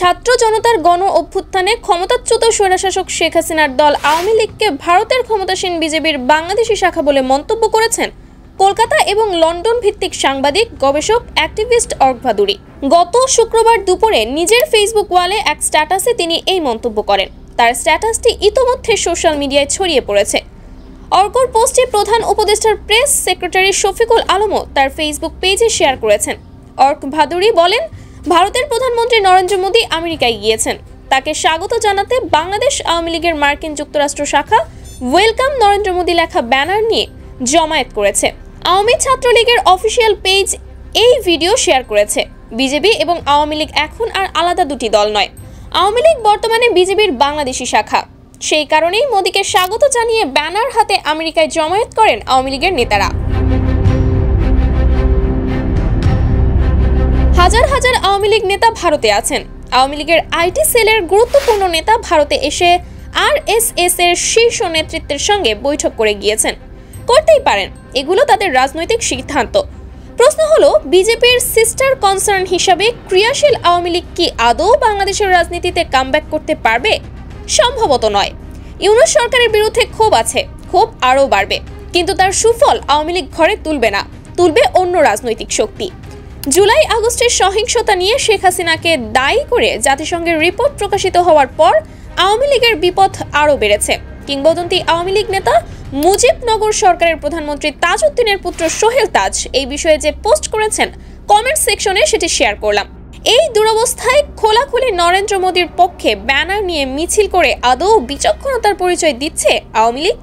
ছাত্র জনতার গণ অভ্যুত্থানে ক্ষমতাচ্যুত স্বৈরশাসক শেখ হাসিনার দল আওয়ামী লীগকে ভারতের ক্ষমতাসীন বিজেপির বাংলাদেশি শাখা বলে মন্তব্য করেছেন কলকাতা এবং লন্ডন ভিত্তিক সাংবাদিক, গবেষক, অ্যাক্টিভিস্ট অর্ক ভাদুরী। গত শুক্রবার দুপুরে নিজের ফেসবুক ওয়ালে এক স্ট্যাটাসে তিনি এই মন্তব্য করেন। তার স্ট্যাটাসটি ইতোমধ্যে সোশ্যাল মিডিয়ায় ছড়িয়ে পড়েছে। অর্কর পোস্টে প্রধান উপদেষ্টার প্রেস সেক্রেটারি শফিকুল আলমও তার ফেসবুক পেজে শেয়ার করেছেন। অর্ক ভাদুরী বলেন, ভারতের প্রধানমন্ত্রী নরেন্দ্র মোদী আমেরিকায় গিয়েছেন। তাকে স্বাগত জানাতে বাংলাদেশ আওয়ামী লীগের মার্কিন যুক্তরাষ্ট্র শাখা ওয়েলকাম নরেন্দ্র মোদী লেখা ব্যানার নিয়ে জমায়েত করেছে। আওয়ামী ছাত্রলীগের অফিসিয়াল পেজ এই ভিডিও শেয়ার করেছে। বিজেপি এবং আওয়ামী লীগ এখন আর আলাদা দুটি দল নয়। আওয়ামী লীগ বর্তমানে বিজেপির বাংলাদেশি শাখা। সেই কারণেই মোদীকে স্বাগত জানিয়ে ব্যানার হাতে আমেরিকায় জমায়েত করেন আওয়ামী লীগের নেতারা। হাজার হাজার আওয়ামী লীগ নেতা ভারতে আছেন। আওয়ামী লীগের আইটি সেলের গুরুত্বপূর্ণ নেতা ভারতে এসে আরএসএস এর শীর্ষ নেতৃত্বের সঙ্গে বৈঠক করে গিয়েছেন। করতেই পারেন, এগুলো তাদের রাজনৈতিক সিদ্ধান্ত। প্রশ্ন হলো, বিজেপির সিস্টার কনসার্ন হিসাবে ক্রিয়াশীল আওয়ামী লীগ কি আদৌ বাংলাদেশের রাজনীতিতে কামব্যাক করতে পারবে? সম্ভবত নয়। ইউনূস সরকারের বিরুদ্ধে ক্ষোভ আছে, ক্ষোভ আরও বাড়বে, কিন্তু তার সুফল আওয়ামী লীগ ঘরে তুলবে না, তুলবে অন্য রাজনৈতিক শক্তি। জুলাই আগস্টের সহিংসতা নিয়ে শেখ হাসিনাকে দায়ী করে জাতিসংঘের রিপোর্ট প্রকাশিত হওয়ার পর আওয়ামী লীগের বিপদ আরও বেড়েছে। কিংবদন্তি আওয়ামী লীগ নেতা মুজিবনগর সরকারের প্রধানমন্ত্রী তাজউদ্দিনের পুত্র সোহেল তাজ এই বিষয়ে যে পোস্ট করেছেন, কমেন্ট সেকশনে সেটি শেয়ার করলাম। এই দুরবস্থায় খোলাখুলি নরেন্দ্র মোদীর পক্ষে ব্যানার নিয়ে মিছিল করে আদৌ বিচক্ষণতার পরিচয় দিচ্ছে আওয়ামী লীগ?